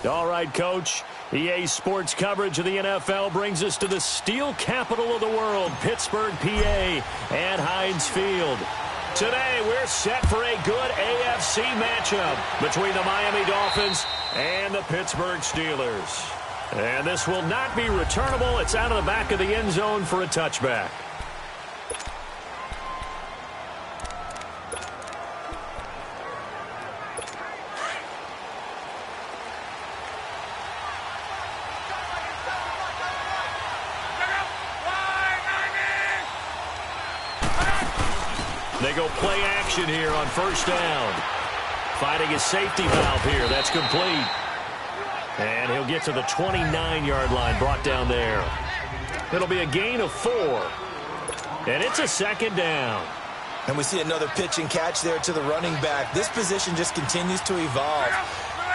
All right, Coach. EA Sports coverage of the NFL brings us to the steel capital of the world, Pittsburgh, PA, at Heinz Field. Today, we're set for a good AFC matchup between the Miami Dolphins and the Pittsburgh Steelers. And this will not be returnable. It's out of the back of the end zone for a touchback. They go play action here on first down. Finding his safety valve here. That's complete. And he'll get to the 29-yard line, brought down there. It'll be a gain of 4. And it's a second down. And we see another pitch and catch there to the running back. This position just continues to evolve.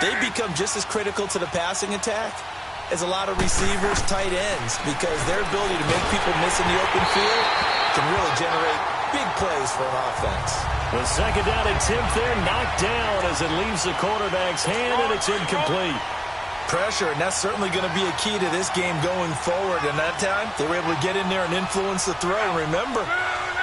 They become just as critical to the passing attack as a lot of receivers, tight ends, because their ability to make people miss in the open field can really generate big plays for an offense. The second down attempt there knocked down as it leaves the quarterback's hand, and it's incomplete. Pressure, and that's certainly going to be a key to this game going forward. And that time, they were able to get in there and influence the throw. And remember,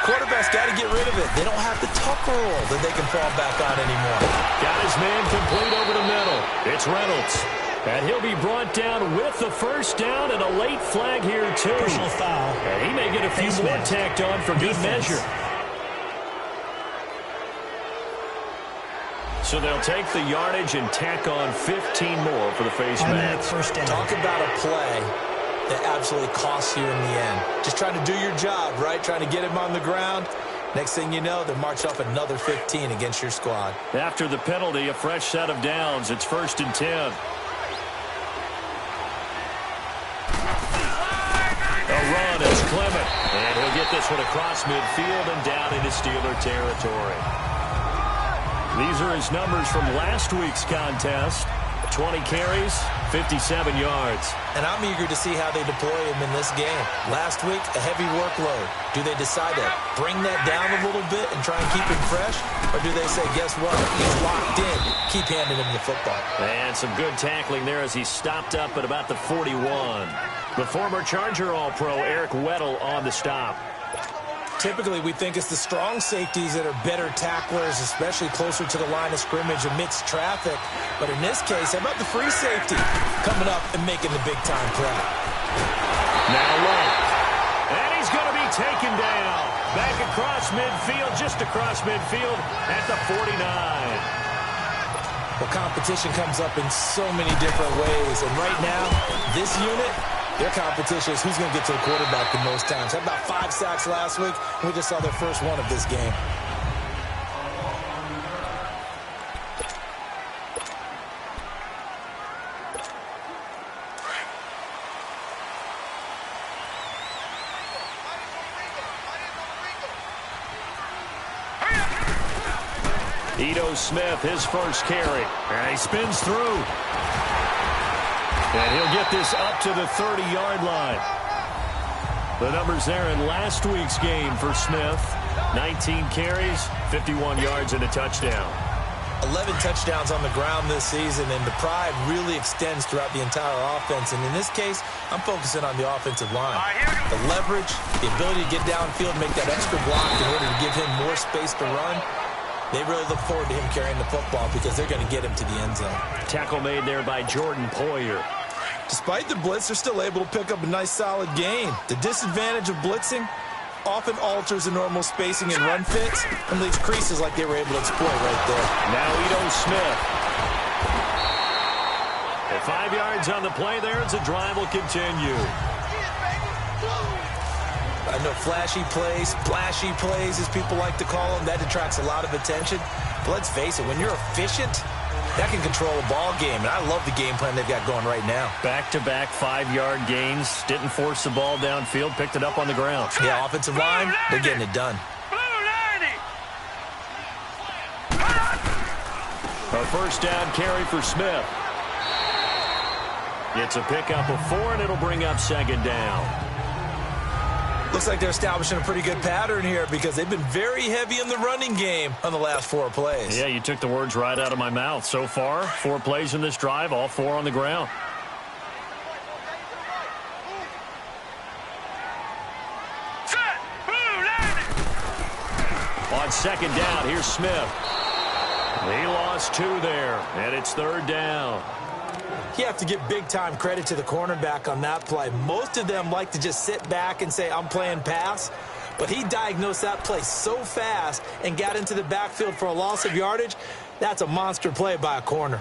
quarterbacks got to get rid of it. They don't have the tucker roll that they can fall back on anymore. Got his man complete over the middle. It's Reynolds. And he'll be brought down with the first down and a late flag here, too. Personal foul. And he may get a few more tacked on for good measure. So they'll take the yardage and tack on 15 more for the face mask. Talk about a play that absolutely costs you in the end. Just trying to do your job, right? Trying to get him on the ground. Next thing you know, they march off another 15 against your squad. After the penalty, a fresh set of downs. It's 1st and 10. A run is Clement. And he'll get this one across midfield and down into Steeler territory. These are his numbers from last week's contest. 20 carries, 57 yards. And I'm eager to see how they deploy him in this game. Last week, a heavy workload. Do they decide to bring that down a little bit and try and keep him fresh? Or do they say, guess what? He's locked in. Keep handing him the football. And some good tackling there as he stopped up at about the 41. The former Charger All-Pro Eric Weddle on the stop. Typically, we think it's the strong safeties that are better tacklers, especially closer to the line of scrimmage amidst traffic. But in this case, how about the free safety coming up and making the big-time play? Now look. And he's going to be taken down. Back across midfield, just across midfield at the 49. Well, competition comes up in so many different ways. And right now, this unit, their competition is who's going to get to the quarterback the most times. Had about 5 sacks last week. We just saw their first one of this game. Ito Smith, his first carry. And he spins through. And he'll get this up to the 30-yard line. The numbers there in last week's game for Smith. 19 carries, 51 yards, and a touchdown. 11 touchdowns on the ground this season, and the pride really extends throughout the entire offense. And in this case, I'm focusing on the offensive line. The leverage, the ability to get downfield, make that extra block in order to give him more space to run. They really look forward to him carrying the football because they're going to get him to the end zone. Tackle made there by Jordan Poyer. Despite the blitz, they're still able to pick up a nice, solid gain. The disadvantage of blitzing often alters the normal spacing and run fits and leaves creases like they were able to exploit right there. Now Ito Smith. At 5 yards on the play there, as the drive will continue. I know flashy plays, splashy plays, as people like to call them, that attracts a lot of attention. But let's face it, when you're efficient, that can control a ball game, and I love the game plan they've got going right now. Back-to-back 5-yard gains. Didn't force the ball downfield. Picked it up on the ground. Yeah, offensive line, they're getting it done. A first down carry for Smith. It's a pickup of 4, and it'll bring up second down. Looks like they're establishing a pretty good pattern here because they've been very heavy in the running game on the last 4 plays. Yeah, you took the words right out of my mouth. So far, 4 plays in this drive, all 4 on the ground. On second down, here's Smith. He lost 2 there, and it's 3rd down. You have to give big-time credit to the cornerback on that play. Most of them like to just sit back and say, I'm playing pass. But he diagnosed that play so fast and got into the backfield for a loss of yardage. That's a monster play by a corner.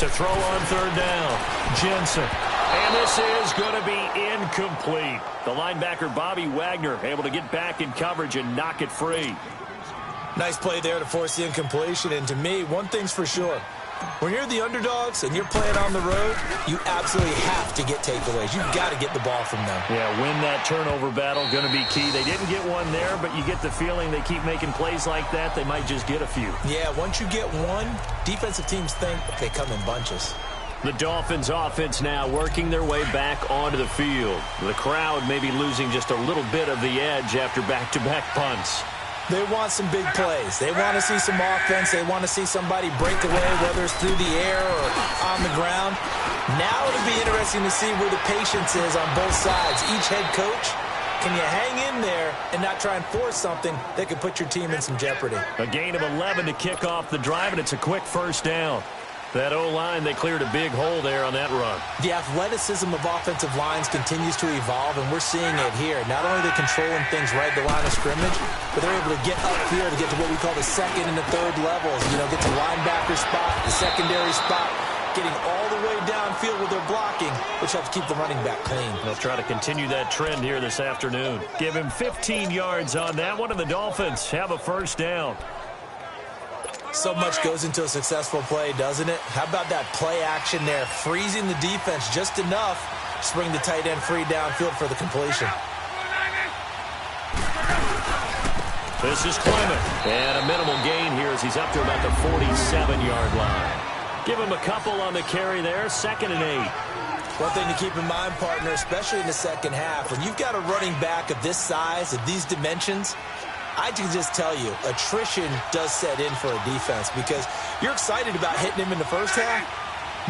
To throw on 3rd down, Jensen. And this is going to be incomplete. The linebacker, Bobby Wagner, able to get back in coverage and knock it free. Nice play there to force the incompletion. And to me, one thing's for sure. When you're the underdogs and you're playing on the road, you absolutely have to get takeaways. You've got to get the ball from them. Yeah, win that turnover battle, going to be key. They didn't get one there, but you get the feeling they keep making plays like that, they might just get a few. Yeah, once you get one, defensive teams think they come in bunches. The Dolphins offense now working their way back onto the field. The crowd may be losing just a little bit of the edge after back-to-back punts. They want some big plays. They want to see some offense. They want to see somebody break away, whether it's through the air or on the ground. Now it'll be interesting to see where the patience is on both sides. Each head coach, can you hang in there and not try and force something that could put your team in some jeopardy? A gain of 11 to kick off the drive, and it's a quick 1st down. That O-line, they cleared a big hole there on that run. The athleticism of offensive lines continues to evolve, and we're seeing it here. Not only are they controlling things right at the line of scrimmage, but they're able to get upfield to get to what we call the 2nd and the 3rd levels. You know, get to linebacker spot, the secondary spot, getting all the way downfield with their blocking, which helps keep the running back clean. They'll try to continue that trend here this afternoon. Give him 15 yards on that one, and the Dolphins have a 1st down. So much goes into a successful play, doesn't it? How about that play action there, freezing the defense just enough to bring the tight end free downfield for the completion. This is Clement, and a minimal gain here as he's up to about the 47-yard line. Give him a couple on the carry there, 2nd and 8. One thing to keep in mind, partner, especially in the second half, when you've got a running back of this size, of these dimensions, I can just tell you, attrition does set in for a defense because you're excited about hitting him in the first half.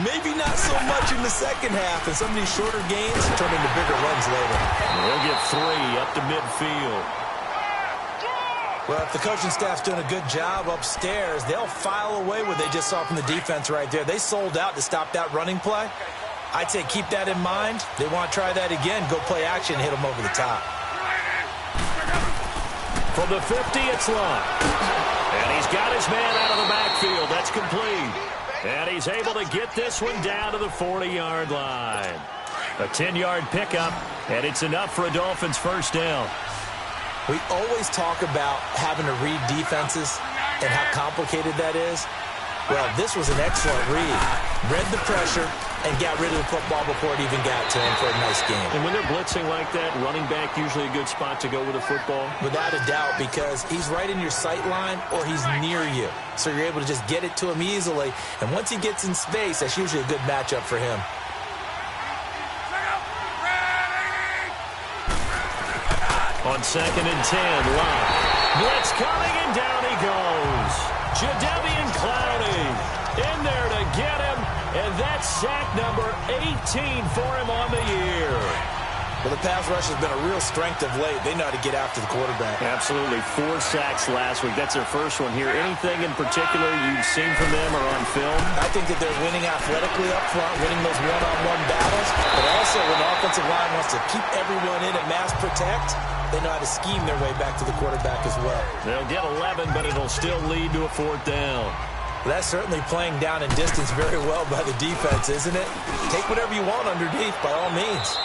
Maybe not so much in the second half, and some of these shorter gains turn into bigger runs later. They'll get 3 up to midfield. Well, if the coaching staff's doing a good job upstairs, they'll file away what they just saw from the defense right there. They sold out to stop that running play. I'd say keep that in mind. They want to try that again, go play action, hit them over the top. From the 50, it's Lott. And he's got his man out of the backfield. That's complete. And he's able to get this one down to the 40-yard line. A 10-yard pickup, and it's enough for a Dolphins 1st down. We always talk about having to read defenses and how complicated that is. Well, this was an excellent read. Read the pressure and got rid of the football before it even got to him for a nice game. And when they're blitzing like that, running back usually a good spot to go with a football? Without a doubt, because he's right in your sight line or he's near you. So you're able to just get it to him easily. And once he gets in space, that's usually a good matchup for him. On 2nd and 10, Lott. Blitz coming, and down he goes. Jadeveon Clowney in there to get him, and that's sack number 18 for him on the year. Well, the pass rush has been a real strength of late. They know how to get after the quarterback. Absolutely. 4 sacks last week. That's their first one here. Anything in particular you've seen from them or on film? I think that they're winning athletically up front, winning those one-on-one battles, but also when the offensive line wants to keep everyone in and mass protect, they know how to scheme their way back to the quarterback as well. They'll get 11, but it'll still lead to a 4th down. Well, that's certainly playing down in distance very well by the defense, isn't it? Take whatever you want underneath, by all means.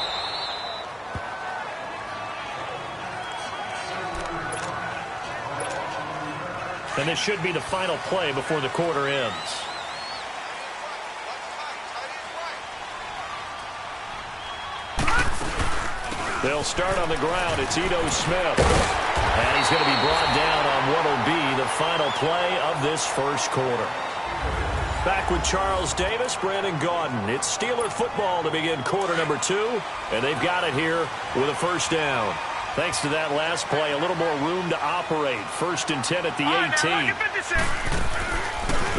And this should be the final play before the quarter ends. They'll start on the ground. It's Ito Smith. And he's going to be brought down on what will be the final play of this first quarter. Back with Charles Davis, Brandon Gaudin. It's Steeler football to begin quarter number 2, and they've got it here with a first down. Thanks to that last play, a little more room to operate. 1st and 10 at the 18.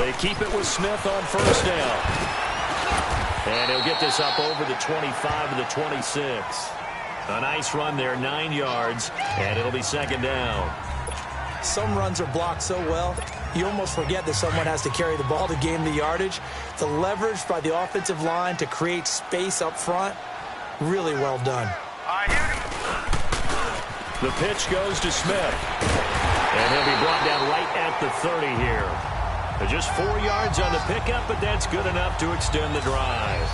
They keep it with Smith on first down. And he'll get this up over the 25 to the 26. A nice run there, 9 yards, and it'll be second down. Some runs are blocked so well, you almost forget that someone has to carry the ball to gain the yardage. The leverage by the offensive line to create space up front, really well done. The pitch goes to Smith. And he'll be brought down right at the 30 here. Just 4 yards on the pickup, but that's good enough to extend the drive.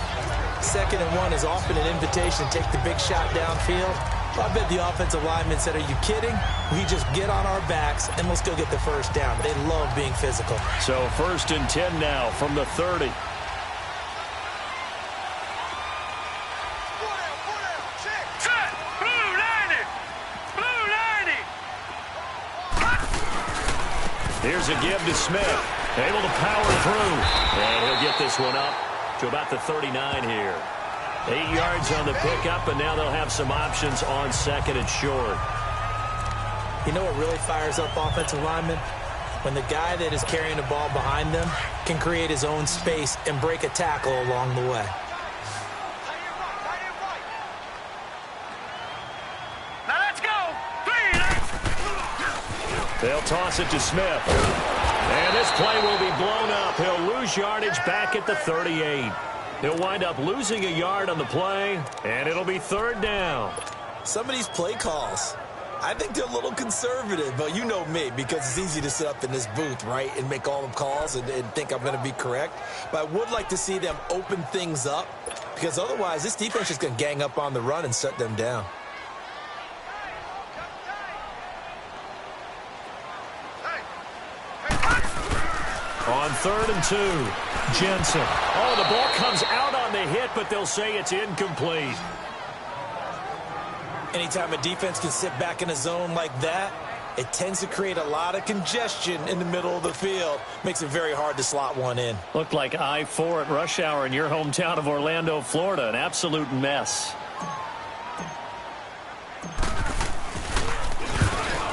2nd and 1 is often an invitation to take the big shot downfield. I bet the offensive lineman said, are you kidding? We just get on our backs and let's go get the first down. They love being physical. So 1st and 10 now from the 30. Here's a give to Smith. Able to power through. And he'll get this one up to about the 39 here. 8 yards on the pickup, and now they'll have some options on 2nd and short. You know what really fires up offensive linemen? When the guy that is carrying the ball behind them can create his own space and break a tackle along the way. Now let's go. 3. They'll toss it to Smith. And this play will be blown up. He'll lose yardage back at the 38. He'll wind up losing a yard on the play, and it'll be 3rd down. Some of these play calls, I think they're a little conservative, but you know me, because it's easy to sit up in this booth, right, and make all the calls and think I'm going to be correct. But I would like to see them open things up, because otherwise this defense is going to gang up on the run and shut them down. On 3rd and 2, Jensen. Oh, the ball comes out on the hit, but they'll say it's incomplete. Anytime a defense can sit back in a zone like that, it tends to create a lot of congestion in the middle of the field. Makes it very hard to slot one in. Looked like I-4 at rush hour in your hometown of Orlando, Florida. An absolute mess.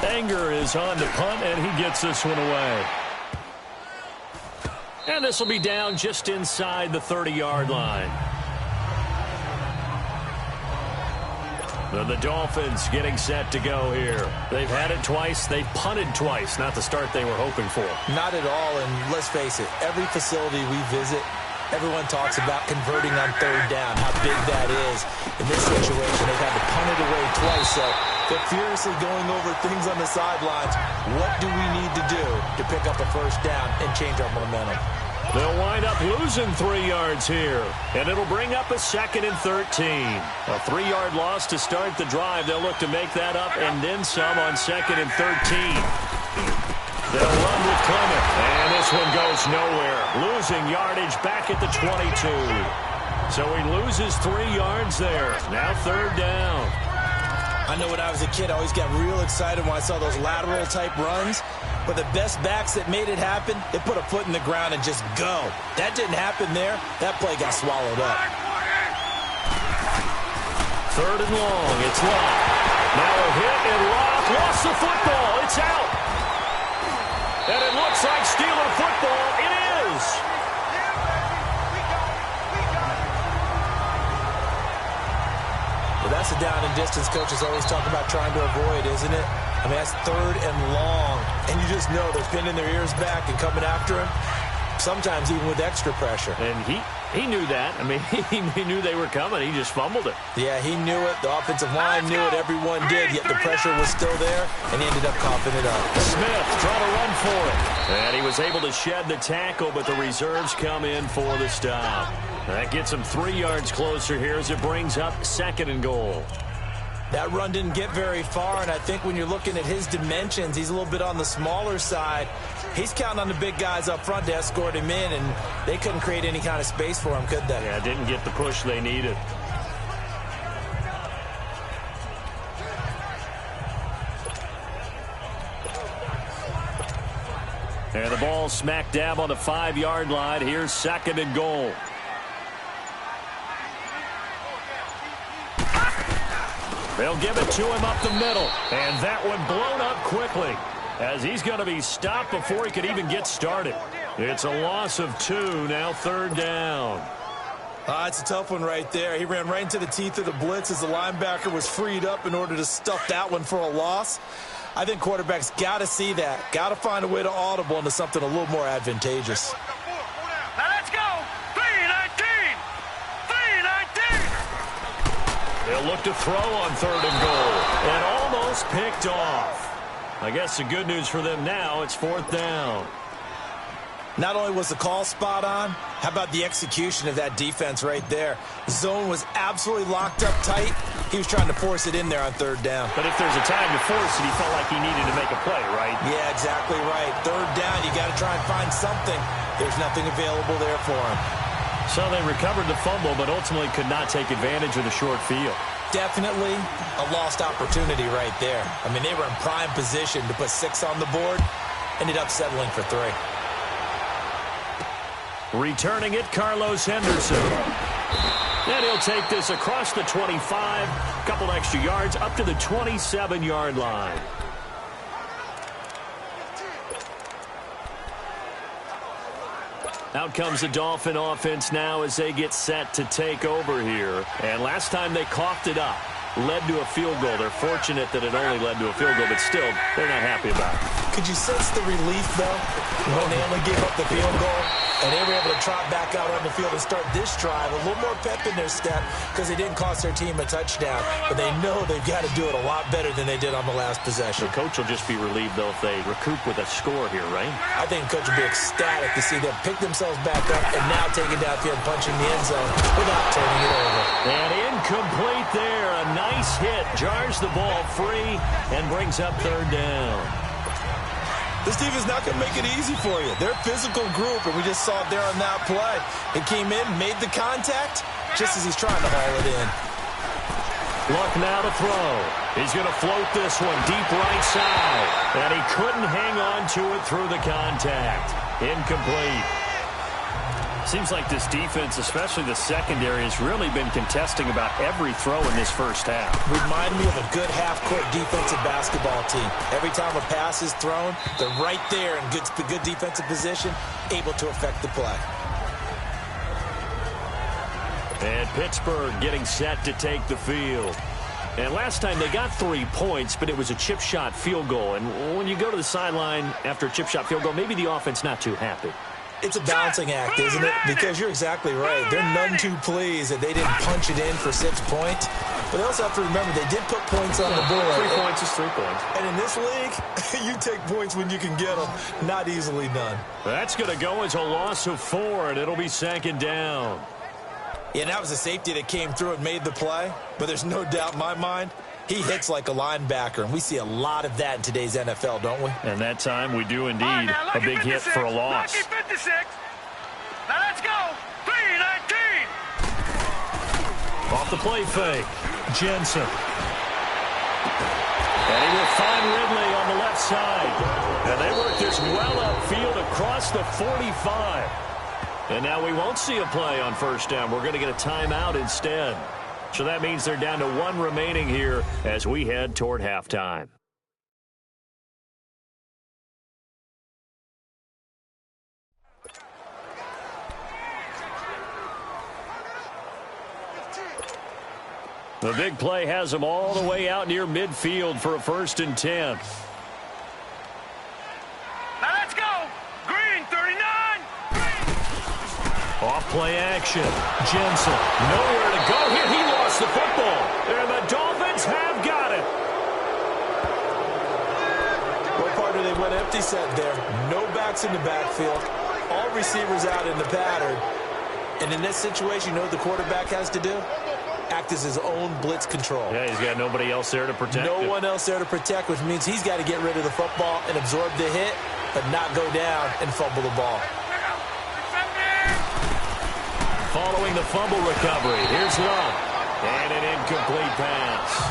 Anger is on to punt, and he gets this one away. And this will be down just inside the 30-yard line. The Dolphins getting set to go here. They've had it twice. They've punted twice. Not the start they were hoping for. Not at all, and let's face it, every facility we visit, everyone talks about converting on 3rd down, how big that is. In this situation, they've had to punt it away twice, so they're furiously going over things on the sidelines. What do we need to do to pick up a first down and change our momentum? They'll wind up losing 3 yards here, and it'll bring up a 2nd and 13. A 3-yard loss to start the drive. They'll look to make that up and then some on 2nd and 13. They'll run with Clement, and this one goes nowhere. Losing yardage back at the 22. So he loses 3 yards there. Now 3rd down. I know when I was a kid, I always got real excited when I saw those lateral-type runs. But the best backs that made it happen, they put a foot in the ground and just go. That didn't happen there. That play got swallowed up. 3rd and long. It's Locke. Now a hit, and Locke lost the football. It's out. And it looks like Steeler football. It is. Well, that's a down and distance coaches always talk about trying to avoid, isn't it? I mean, that's 3rd and long, and you just know they're pinning their ears back and coming after him, sometimes even with extra pressure. And he knew that. I mean, he knew they were coming. He just fumbled it. Yeah, he knew it. The offensive line knew it. Everyone did, yet the pressure was still there, and he ended up coughing it up. Smith trying to run for it. And he was able to shed the tackle, but the reserves come in for the stop. That gets him 3 yards closer here as it brings up 2nd and goal. That run didn't get very far, and I think when you're looking at his dimensions, he's a little bit on the smaller side. He's counting on the big guys up front to escort him in, and they couldn't create any kind of space for him, could they? Yeah, didn't get the push they needed. And the ball smack dab on the 5-yard line. Here's 2nd and goal. They'll give it to him up the middle. And that one blown up quickly, as he's going to be stopped before he could even get started. It's a loss of 2, now 3rd down. It's a tough one right there. He ran right into the teeth of the blitz as the linebacker was freed up in order to stuff that one for a loss. I think quarterbacks got to see that. Got to find a way to audible into something a little more advantageous. Now let's go. 3-19. 3-19. They'll look to throw on 3rd and goal. And almost picked off. I guess the good news for them now, it's 4th down. Not only was the call spot on, how about the execution of that defense right there? The zone was absolutely locked up tight. He was trying to force it in there on 3rd down. But if there's a time to force it, he felt like he needed to make a play, right? Yeah, exactly right. 3rd down, you got to try and find something. There's nothing available there for him. So they recovered the fumble, but ultimately could not take advantage of the short field. Definitely a lost opportunity right there. I mean, they were in prime position to put 6 on the board. Ended up settling for 3. Returning it, Carlos Henderson. And he'll take this across the 25, couple extra yards, up to the 27-yard line. Out comes the Dolphin offense now as they get set to take over here. And last time they coughed it up, led to a field goal. They're fortunate that it only led to a field goal, but still, they're not happy about it. Could you sense the relief, though, when they only gave up the field goal? And they were able to trot back out on the field and start this drive. A little more pep in their step because they didn't cost their team a touchdown. But they know they've got to do it a lot better than they did on the last possession. The coach will just be relieved, though, if they recoup with a score here, right? I think the coach will be ecstatic to see them pick themselves back up and now take it downfield, punching the end zone without turning it over. And incomplete there. A nice hit. Jars the ball free and brings up 3rd down. This team is not going to make it easy for you. They're a physical group, and we just saw it there on that play. He came in, made the contact, just as he's trying to haul it in. Luck now to throw. He's going to float this one deep right side. And he couldn't hang on to it through the contact. Incomplete. Seems like this defense, especially the secondary, has really been contesting about every throw in this first half. Remind me of a good half-court defensive basketball team. Every time a pass is thrown, they're right there in good defensive position, able to affect the play. And Pittsburgh getting set to take the field. And last time they got 3 points, but it was a chip shot field goal. And when you go to the sideline after a chip shot field goal, maybe the offense not too happy. It's a balancing act, isn't it? Because you're exactly right. They're none too pleased that they didn't punch it in for 6 points. But they also have to remember they did put points on the board. 3 points is 3 points. And in this league, you take points when you can get them. Not easily done. That's going to go as a loss of 4, and it'll be 2nd down. Yeah, that was a safety that came through and made the play. But there's no doubt in my mind, he hits like a linebacker, and we see a lot of that in today's NFL, don't we? And that time we do indeed. A big hit for a loss. Lucky 56. Now let's go. 3-19. Off the play fake. Jensen. And he will find Ridley on the left side. And they work this well upfield across the 45. And now we won't see a play on 1st down. We're going to get a timeout instead. So that means they're down to 1 remaining here as we head toward halftime. The big play has them all the way out near midfield for a 1st and 10. Now let's go. Green 39. Off play action. Jensen. Nowhere to go here. He lost the football. And the Dolphins have got it. What part they went empty set there? No backs in the backfield. All receivers out in the pattern. And in this situation, you know what the quarterback has to do? Act as his own blitz control. Yeah, he's got nobody else there to protect No him. one else there to protect, which means he's got to get rid of the football and absorb the hit, but not go down and fumble the ball. Following the fumble recovery, here's Love. And an incomplete pass.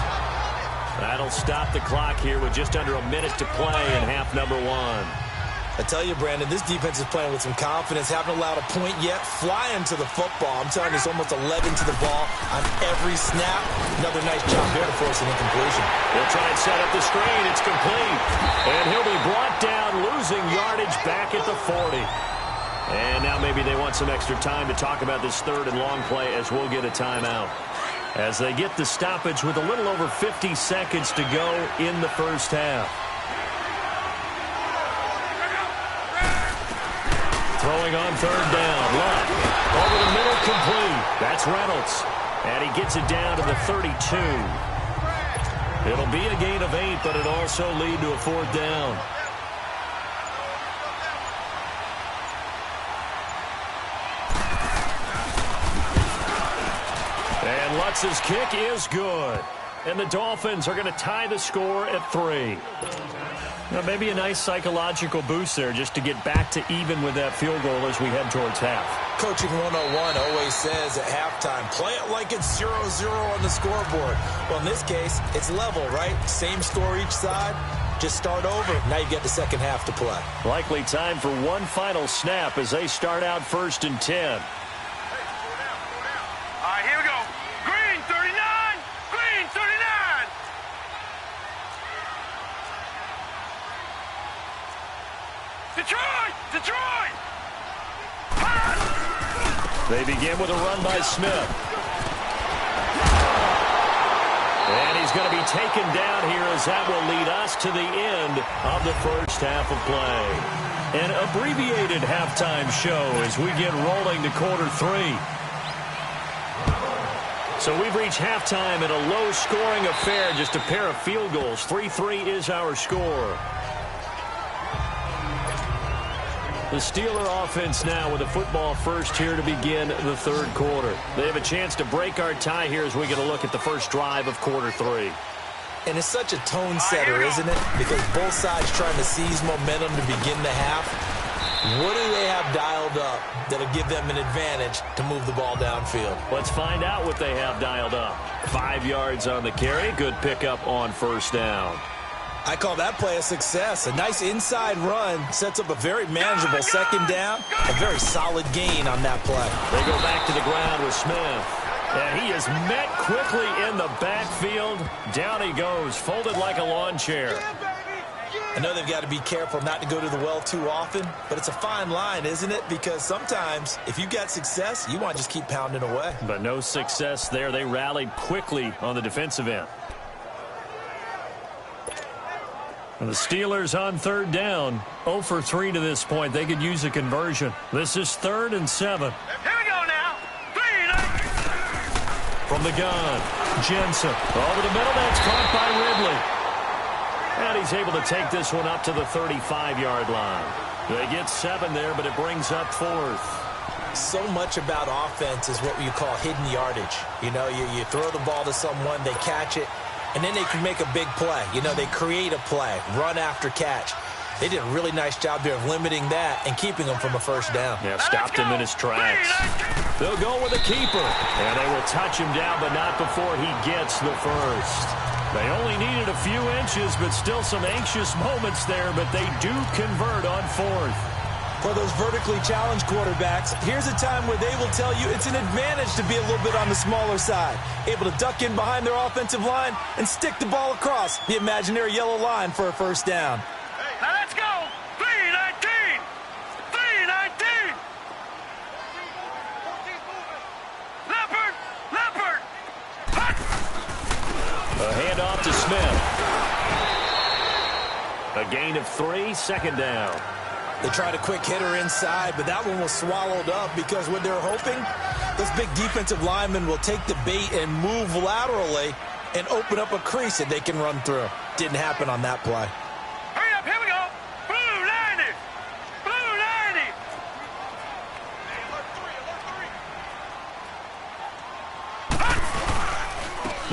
That'll stop the clock here with just under a minute to play in half number 1. I tell you, Brandon, this defense is playing with some confidence. Haven't allowed a point yet. Flying to the football. I'm telling you, it's almost 11 to the ball on every snap. Another nice job there to force an incompletion. They'll try and set up the screen. It's complete. And he'll be brought down, losing yardage back at the 40. And now maybe they want some extra time to talk about this third and long play as we'll get a timeout. As they get the stoppage with a little over 50 seconds to go in the first half. Throwing on third down. Luck. Over the middle, complete. That's Reynolds. And he gets it down to the 32. It'll be a gain of 8, but it'll also lead to a fourth down. And Lutz's kick is good. And the Dolphins are going to tie the score at 3. Now, maybe a nice psychological boost there just to get back to even with that field goal as we head towards half. Coaching 101 always says at halftime, play it like it's 0-0 on the scoreboard. Well, in this case, it's level, right? Same score each side. Just start over. Now you get the second half to play. Likely time for one final snap as they start out 1st and 10. All right, here we go. Green, 39. Green, 39. Detroit! Detroit! They begin with a run by Smith. And he's going to be taken down here as that will lead us to the end of the first half of play. An abbreviated halftime show as we get rolling to quarter 3. So we've reached halftime in a low-scoring affair, just a pair of field goals. 3-3 is our score. The Steeler offense now with a football first here to begin the third quarter. They have a chance to break our tie here as we get a look at the first drive of quarter 3. And it's such a tone setter, isn't it? Because both sides trying to seize momentum to begin the half. What do they have dialed up that'll give them an advantage to move the ball downfield? Let's find out what they have dialed up. 5 yards on the carry. Good pickup on first down. I call that play a success. A nice inside run sets up a very manageable second down. A very solid gain on that play. They go back to the ground with Smith. And he is met quickly in the backfield. Down he goes, folded like a lawn chair. I know they've got to be careful not to go to the well too often, but it's a fine line, isn't it? Because sometimes, if you got success, you want to just keep pounding away. But no success there. They rallied quickly on the defensive end. And the Steelers on third down, 0 for 3 to this point. They could use a conversion. This is 3rd and 7. Here we go now. 3. From the gun, Jensen over the middle. That's caught by Ridley. And he's able to take this one up to the 35-yard line. They get 7 there, but it brings up 4th. So much about offense is what you call hidden yardage. You know, you throw the ball to someone, they catch it, and then they can make a big play. You know, they create a play, run after catch. They did a really nice job there of limiting that and keeping them from a first down. Yeah, stopped him in his tracks. They'll go with a keeper. And they will touch him down, but not before he gets the first. They only needed a few inches, but still some anxious moments there, but they do convert on 4th. For those vertically challenged quarterbacks, here's a time where they will tell you it's an advantage to be a little bit on the smaller side. Able to duck in behind their offensive line and stick the ball across the imaginary yellow line for a first down. Now let's go. 3-19. 3-19. Leopard. Leopard. A handoff to Smith. A gain of 3, second down. They tried a quick hitter inside, but that one was swallowed up because what they're hoping, those big defensive linemen will take the bait and move laterally and open up a crease that they can run through. Didn't happen on that play. Hurry up. Here we go. Blue 90. Blue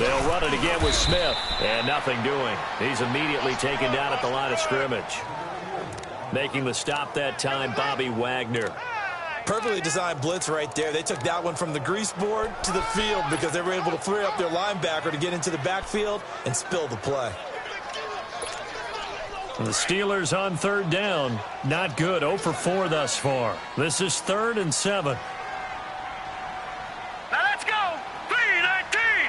90. They'll run it again with Smith, and nothing doing. He's immediately taken down at the line of scrimmage. Making the stop that time, Bobby Wagner. Perfectly designed blitz right there. They took that one from the grease board to the field because they were able to free up their linebacker to get into the backfield and spill the play. The Steelers on third down. Not good. 0 for 4 thus far. This is 3rd and 7. Now let's go. 3-19.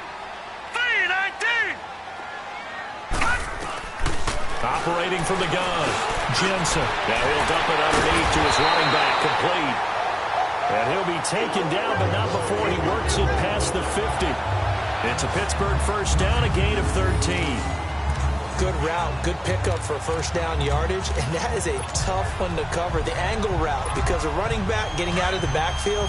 3-19. Operating from the gun. Jensen. Now he'll dump it underneath to his running back. Complete. And he'll be taken down, but not before he works it past the 50. It's a Pittsburgh first down, a gain of 13. Good route, good pickup for first down yardage, and that is a tough one to cover, the angle route, because a running back getting out of the backfield,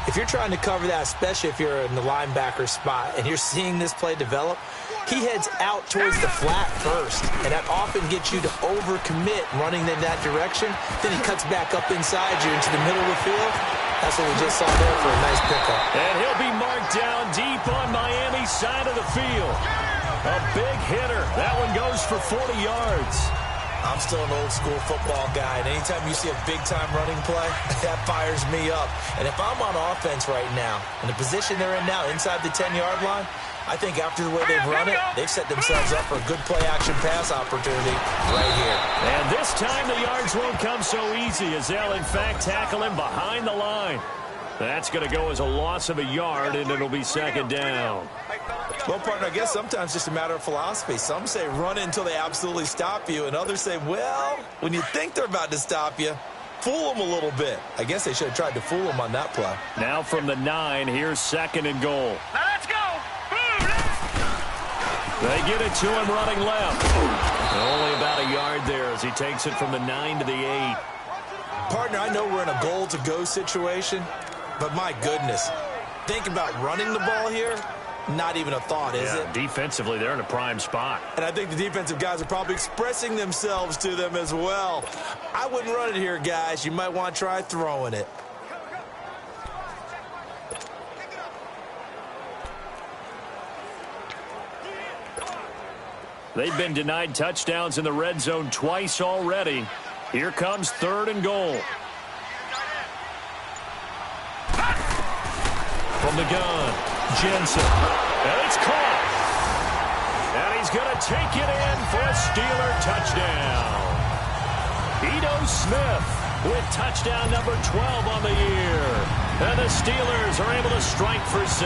if you're trying to cover that, especially if you're in the linebacker spot and you're seeing this play develop, he heads out towards the flat first, and that often gets you to overcommit running in that direction. Then he cuts back up inside you into the middle of the field. That's what we just saw there for a nice pickup. And he'll be marked down deep on Miami's side of the field. A big hitter. That one goes for 40 yards. I'm still an old-school football guy, and anytime you see a big-time running play, that fires me up. And if I'm on offense right now, in the position they're in now, inside the 10-yard line, I think after the way they've run it, they've set themselves up for a good play-action pass opportunity right here. And this time the yards won't come so easy as they'll, in fact, tackle him behind the line. That's going to go as a loss of a yard, and it'll be second down. Well, partner, I guess sometimes it's just a matter of philosophy. Some say run until they absolutely stop you, and others say, well, when you think they're about to stop you, fool them a little bit. I guess they should have tried to fool them on that play. Now from the 9, here's 2nd and goal. Now let's go. They get it to him running left. Only about a yard there as he takes it from the 9 to the 8. Partner, I know we're in a goal-to-go situation, but my goodness, think about running the ball here. Not even a thought, is it? Defensively, they're in a prime spot. And I think the defensive guys are probably expressing themselves to them as well. I wouldn't run it here, guys. You might want to try throwing it. They've been denied touchdowns in the red zone twice already. Here comes 3rd and goal. From the gun, Jensen. And it's caught. And he's going to take it in for a Steeler touchdown. Ito Smith with touchdown number 12 on the year. And the Steelers are able to strike for 6.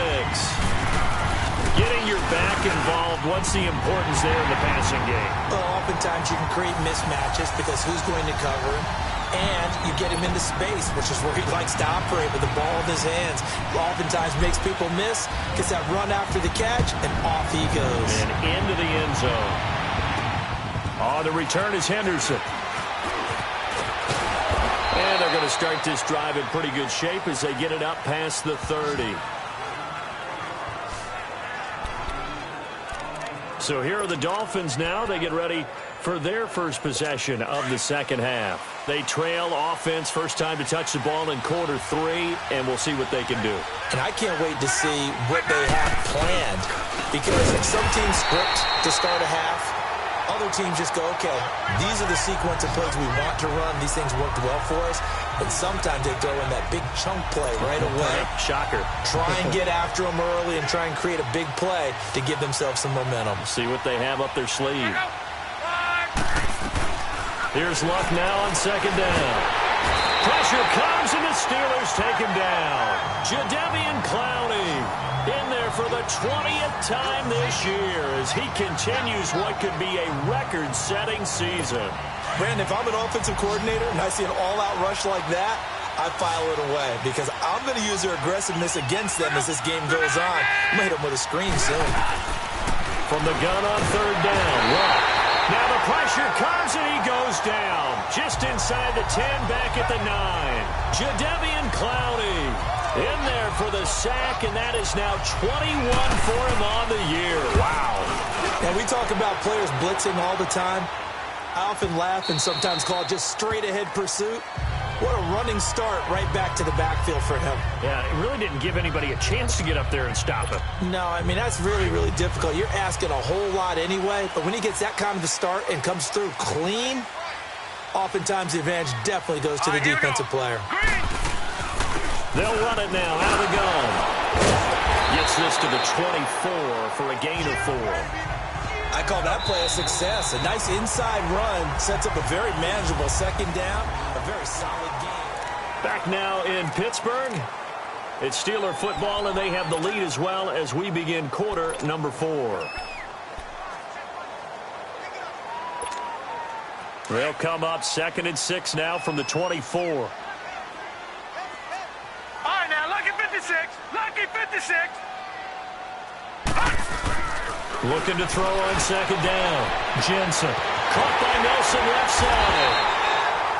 Getting your back involved, what's the importance there in the passing game? Well, oftentimes you can create mismatches because who's going to cover him? And you get him into space, which is where he likes to operate with the ball in his hands. Oftentimes makes people miss, gets that run after the catch, and off he goes. And into the end zone. On the return is Henderson. And they're going to start this drive in pretty good shape as they get it up past the 30. So here are the Dolphins now. They get ready for their first possession of the second half. They trail offense, first time to touch the ball in quarter 3, and we'll see what they can do. And I can't wait to see what they have planned, because some teams script to start a half. Other teams just go, okay, these are the sequence of plays we want to run. These things worked well for us. But sometimes they throw in that big chunk play right away. Shocker. Try and get after them early and try and create a big play to give themselves some momentum. See what they have up their sleeve. Here's Luck now on second down. Pressure comes and the Steelers take him down. Jadeveon Clowney in there for the 20th time this year as he continues what could be a record-setting season. Brandon, if I'm an offensive coordinator and I see an all-out rush like that, I file it away because I'm going to use their aggressiveness against them as this game goes on. I'm going to hit them with a screen soon. From the gun on third down, Luck. Now the pressure comes and he goes down. Just inside the 10, back at the 9. Jadeveon Clowney in there for the sack, and that is now 21 for him on the year. Wow. And we talk about players blitzing all the time. I often laugh and sometimes call it just straight-ahead pursuit. What a running start right back to the backfield for him. Yeah, it really didn't give anybody a chance to get up there and stop him. No, I mean, that's really, really difficult. You're asking a whole lot anyway, but when he gets that kind of a start and comes through clean, oftentimes the advantage definitely goes to the defensive player. They'll run it now out of the gun. Gets this to the 24 for a gain of 4. I call that play a success. A nice inside run sets up a very manageable second down, a very solid game. Back now in Pittsburgh. It's Steeler football, and they have the lead as well as we begin quarter number 4. They'll come up 2nd and 6 now from the 24. All right, now, lucky 56. Lucky 56. Looking to throw on 2nd down. Jensen. Caught by Nelson left side.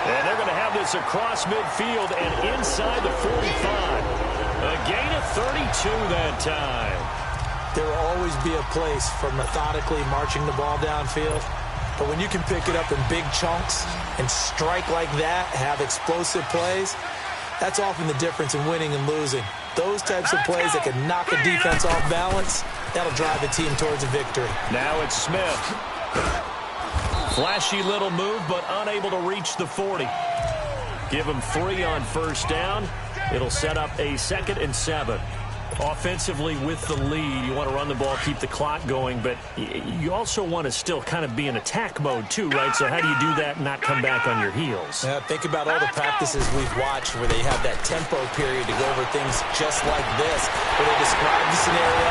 And they're going to have this across midfield and inside the 45. A gain of 32 that time. There will always be a place for methodically marching the ball downfield. But when you can pick it up in big chunks and strike like that, have explosive plays, that's often the difference in winning and losing. Those types of plays that can knock a defense off balance, that'll drive a team towards a victory. Now it's Smith. Flashy little move, but unable to reach the 40. Give him 3 on first down. It'll set up a 2nd and 7. Offensively with the lead, you want to run the ball, keep the clock going, but you also want to still kind of be in attack mode too, right? So how do you do that and not come back on your heels? Think about all the practices we've watched where they have that tempo period to go over things just like this, where they describe the scenario,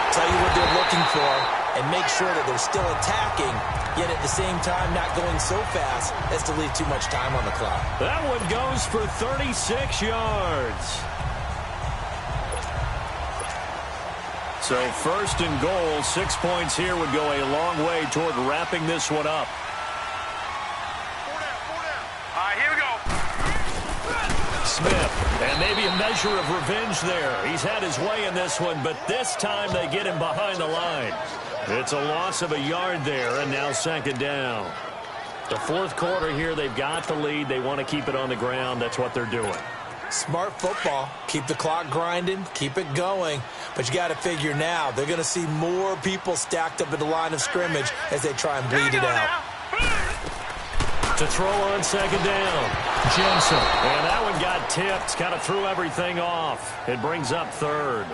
tell you what they're looking for, and make sure that they're still attacking, yet at the same time not going so fast as to leave too much time on the clock. That one goes for 36 yards. So 1st and goal, 6 points here would go a long way toward wrapping this one up. 4 down. All right, here we go. Smith, and maybe a measure of revenge there. He's had his way in this one, but this time they get him behind the line. It's a loss of a yard there, and now 2nd down. The 4th quarter here, they've got the lead. They want to keep it on the ground. That's what they're doing. Smart football. Keep the clock grinding. Keep it going. But you got to figure now, they're going to see more people stacked up at the line of scrimmage as they try and bleed it out. To throw on 2nd down. Jensen. And that one got tipped. Kind of threw everything off. It brings up 3rd.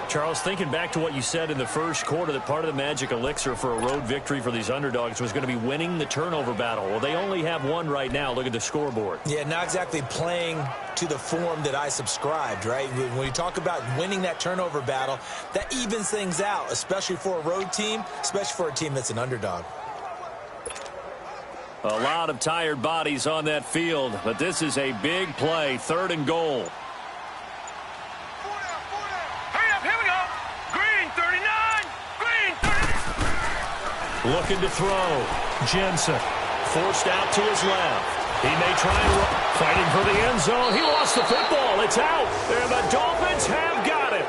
Charles, thinking back to what you said in the first quarter, that part of the magic elixir for a road victory for these underdogs was going to be winning the turnover battle. Well, they only have one right now. Look at the scoreboard. Yeah, not exactly playing to the form that I subscribed, right? When you talk about winning that turnover battle, that evens things out, especially for a road team, especially for a team that's an underdog. A lot of tired bodies on that field, but this is a big play, 3rd and goal. Looking to throw. Jensen forced out to his left. He may try and run. Fighting for the end zone. He lost the football. It's out. And the Dolphins have got it.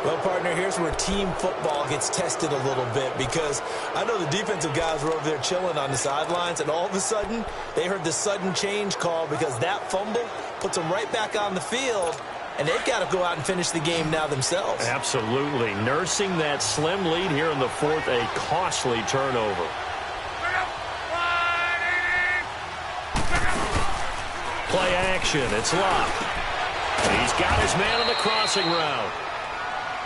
Well, partner, here's where team football gets tested a little bit, because I know the defensive guys were over there chilling on the sidelines, and all of a sudden they heard the sudden change call because that fumble puts them right back on the field. And they've got to go out and finish the game now themselves. Absolutely. Nursing that slim lead here in the 4th, a costly turnover. Play action. It's Locke. He's got his man on the crossing route.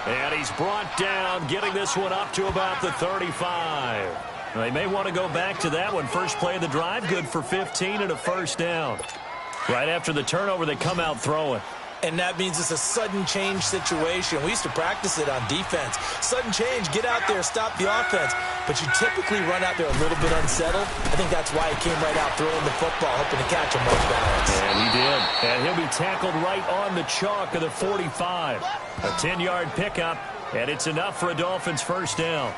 And he's brought down, getting this one up to about the 35. They may want to go back to that one. First play of the drive, good for 15 and a 1st down. Right after the turnover, they come out throwing. And that means it's a sudden change situation. We used to practice it on defense. Sudden change, get out there, stop the offense. But you typically run out there a little bit unsettled. I think that's why he came right out throwing the football, hoping to catch him off balance. And he did. And he'll be tackled right on the chalk of the 45. A 10-yard pickup, and it's enough for a Dolphins 1st down.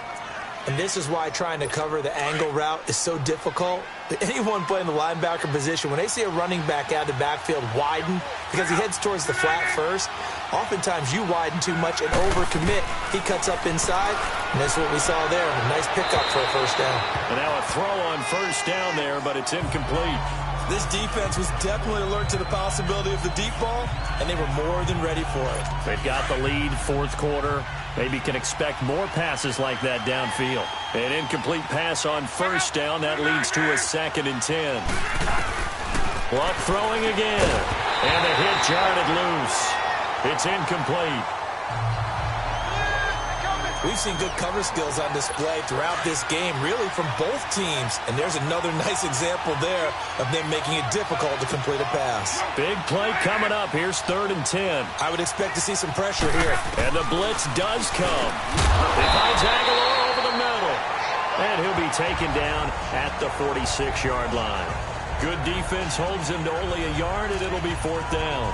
And this is why trying to cover the angle route is so difficult. Anyone playing the linebacker position, when they see a running back out of the backfield widen because he heads towards the flat first, oftentimes you widen too much and overcommit. He cuts up inside, and that's what we saw there. A nice pickup for a 1st down. And now a throw on 1st down there, but it's incomplete. This defense was definitely alert to the possibility of the deep ball, and they were more than ready for it. They've got the lead, 4th quarter. Maybe can expect more passes like that downfield. An incomplete pass on 1st down. That leads to a 2nd and 10. Luck throwing again. And the hit jarred it loose. It's incomplete. We've seen good cover skills on display throughout this game, really from both teams. And there's another nice example there of them making it difficult to complete a pass. Big play coming up. Here's 3rd and 10. I would expect to see some pressure here. And the blitz does come. He finds Aguilar over the middle. And he'll be taken down at the 46-yard line. Good defense holds him to only a yard, and it'll be 4th down.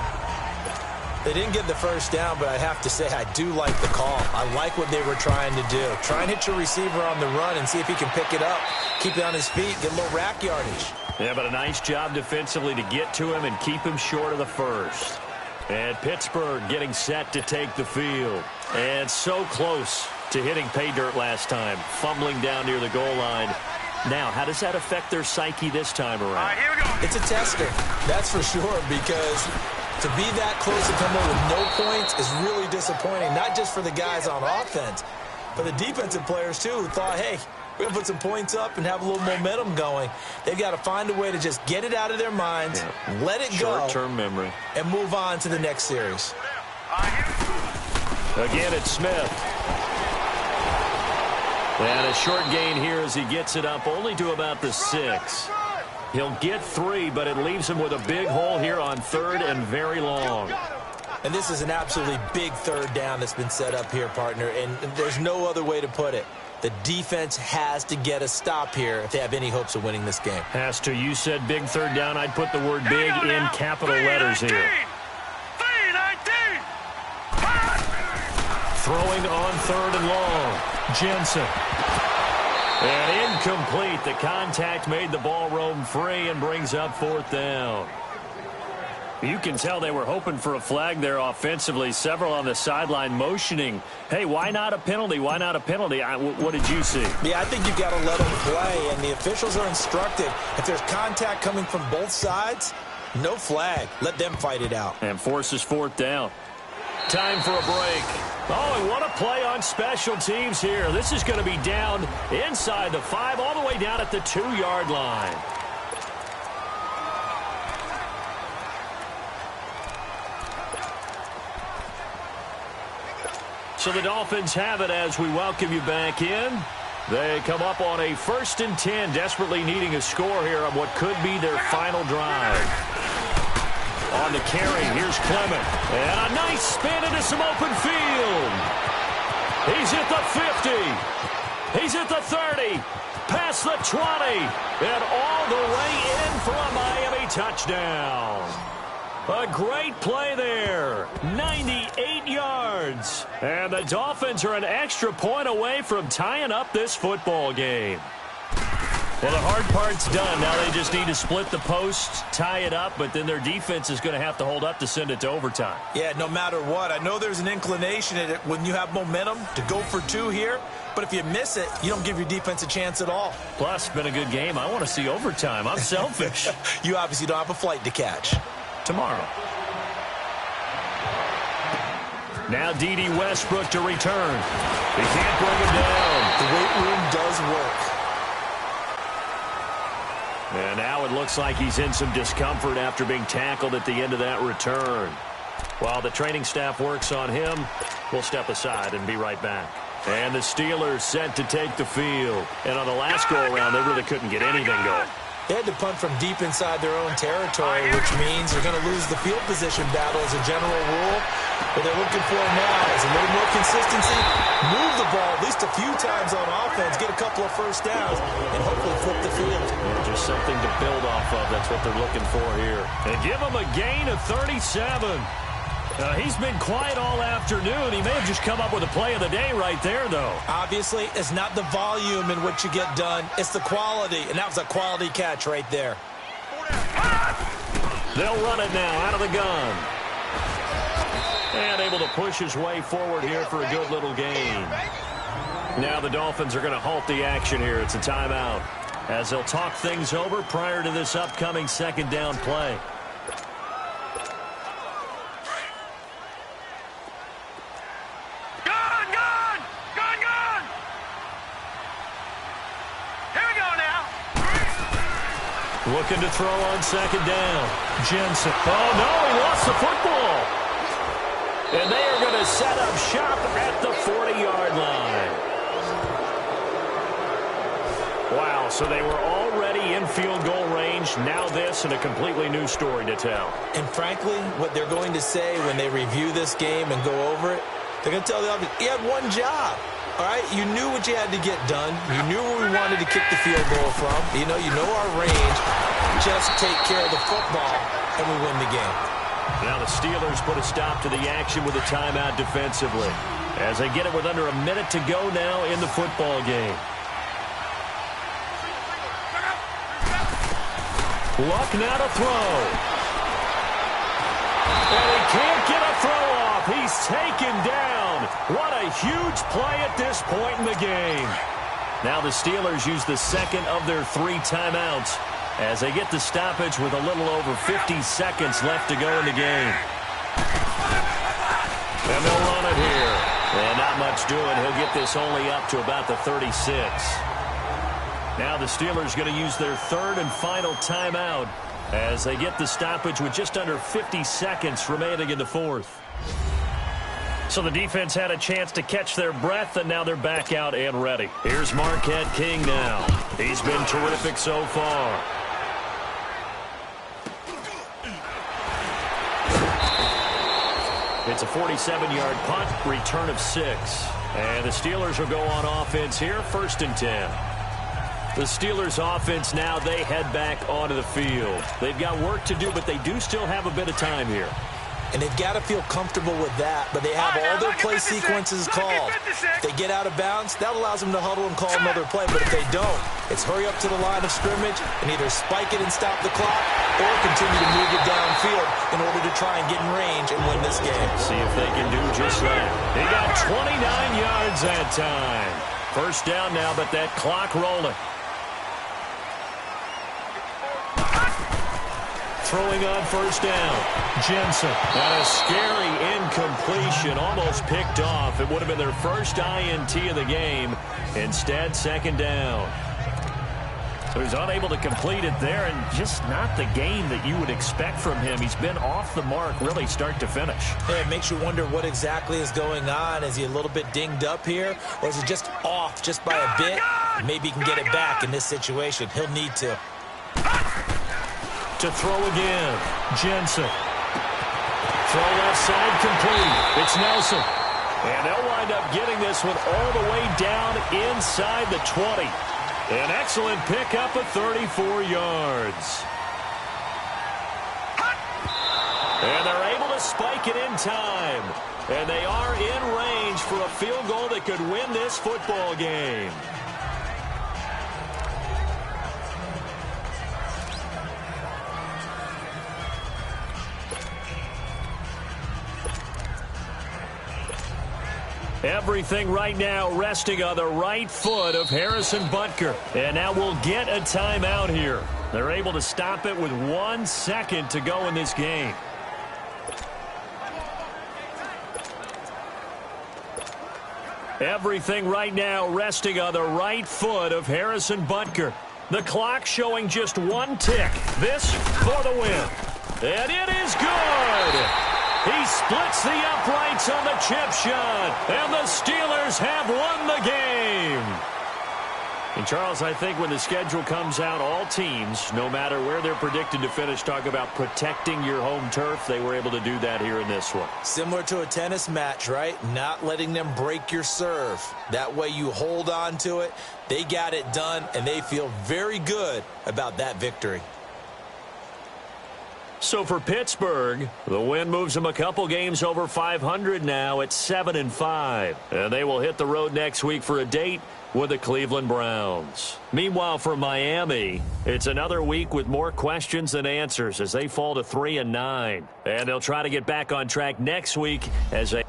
They didn't get the first down, but I have to say I do like the call. I like what they were trying to do. Try and hit your receiver on the run and see if he can pick it up, keep it on his feet, get a little rack yardage. Yeah, but a nice job defensively to get to him and keep him short of the first. And Pittsburgh getting set to take the field. And so close to hitting pay dirt last time, fumbling down near the goal line. Now, how does that affect their psyche this time around? All right, here we go. It's a tester, that's for sure, because to be that close to come up with no points is really disappointing, not just for the guys on offense, but the defensive players, too, who thought, hey, we're going to put some points up and have a little momentum going. They've got to find a way to just get it out of their minds, let it go, short-term memory, and move on to the next series. Again, it's Smith. And a short gain here as he gets it up only to about the 6. He'll get 3, but it leaves him with a big hole here on 3rd and very long. And this is an absolutely big 3rd down that's been set up here, partner, and there's no other way to put it. The defense has to get a stop here if they have any hopes of winning this game. Has to. You said big 3rd down. I'd put the word big in capital letters here. 3-19. Throwing on 3rd and long. Jensen. And incomplete. The contact made the ball roam free and brings up 4th down. You can tell they were hoping for a flag there offensively. Several on the sideline motioning, hey, why not a penalty? Why not a penalty? What did you see? Yeah, I think you've got to let them play, and the officials are instructed. If there's contact coming from both sides, no flag. Let them fight it out. And forces 4th down. Time for a break. Oh, and what a play on special teams here. This is going to be down inside the 5, all the way down at the 2-yard line. So the Dolphins have it as we welcome you back in. They come up on a 1st and 10, desperately needing a score here on what could be their final drive. On the carry, here's Clement. And a nice spin into some open field. He's at the 50. He's at the 30. Past the 20. And all the way in for a Miami touchdown. A great play there. 98 yards. And the Dolphins are an extra point away from tying up this football game. Well, the hard part's done. Now they just need to split the post, tie it up, but then their defense is going to have to hold up to send it to overtime. Yeah, no matter what. I know there's an inclination in it when you have momentum to go for 2 here, but if you miss it, you don't give your defense a chance at all. Plus, it's been a good game. I want to see overtime. I'm selfish. You obviously don't have a flight to catch. Tomorrow. Now D.D. Westbrook to return. He can't bring him down. The weight room does work. And now it looks like he's in some discomfort after being tackled at the end of that return. While the training staff works on him, we'll step aside and be right back. And the Steelers set to take the field. And on the last go-around, they really couldn't get anything going. They had to punt from deep inside their own territory, which means they're going to lose the field position battle as a general rule. What they're looking for now is a little more consistency, move the ball at least a few times on offense, get a couple of first downs, and hopefully flip the field. Yeah, just something to build off of. That's what they're looking for here. And give them a gain of 37. He's been quiet all afternoon. He may have just come up with a play of the day right there, though. Obviously, it's not the volume in which you get done. It's the quality, and that was a quality catch right there. They'll run it now out of the gun. And able to push his way forward here for a good little gain. Now the Dolphins are going to halt the action here. It's a timeout as they'll talk things over prior to this upcoming 2nd down play. Looking to throw on 2nd down. Jensen. Oh, no, he lost the football. And they are going to set up shop at the 40-yard line. Wow, so they were already in field goal range. Now this and a completely new story to tell. And frankly, what they're going to say when they review this game and go over it, they're going to tell the offense, he had one job. All right, you knew what you had to get done. You knew where we wanted to kick the field goal from. You know our range. Just take care of the football, and we win the game. Now the Steelers put a stop to the action with a timeout defensively, as they get it with under a minute to go now in the football game. Luck now to throw. And he can't get a throw off. He's taken down. What a huge play at this point in the game. Now the Steelers use the second of their 3 timeouts as they get the stoppage with a little over 50 seconds left to go in the game. And they'll run it here. And not much doing. He'll get this only up to about the 36. Now the Steelers going to use their third and final timeout as they get the stoppage with just under 50 seconds remaining in the fourth. So the defense had a chance to catch their breath, and now they're back out and ready. Here's Marquette King now. He's been terrific so far. It's a 47-yard punt, return of 6. And the Steelers will go on offense here, 1st and 10. The Steelers offense now, they head back onto the field. They've got work to do, but they do still have a bit of time here. And they've got to feel comfortable with that, but they have all their play sequences called. If they get out of bounds, that allows them to huddle and call another play, but if they don't, it's hurry up to the line of scrimmage and either spike it and stop the clock or continue to move it downfield in order to try and get in range and win this game. See if they can do just that. They got 29 yards that time. 1st down now, but that clock rolling. Throwing on 1st down, Jensen. And a scary incompletion, almost picked off. It would have been their first INT of the game. Instead, 2nd down. So he's unable to complete it there, and just not the game that you would expect from him. He's been off the mark, really, start to finish. Yeah, it makes you wonder what exactly is going on. Is he a little bit dinged up here, or is he just off just by a bit? Maybe he can get it back in this situation. He'll need to. To throw again, Jensen. Throw left side complete. It's Nelson. And they'll wind up getting this one all the way down inside the 20. An excellent pickup of 34 yards. And they're able to spike it in time. And they are in range for a field goal that could win this football game. Everything right now resting on the right foot of Harrison Butker. And now we'll get a timeout here. They're able to stop it with 1 second to go in this game. Everything right now resting on the right foot of Harrison Butker. The clock showing just 1 tick. This for the win. And it is good. He splits the uprights on the chip shot, and the Steelers have won the game. And, Charles, I think when the schedule comes out, all teams, no matter where they're predicted to finish, talk about protecting your home turf. They were able to do that here in this one. Similar to a tennis match, right? Not letting them break your serve. That way you hold on to it. They got it done, and they feel very good about that victory. So for Pittsburgh, the win moves them a couple games over 500 now at 7-5. And they will hit the road next week for a date with the Cleveland Browns. Meanwhile, for Miami, it's another week with more questions than answers as they fall to 3-9. And they'll try to get back on track next week as they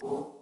You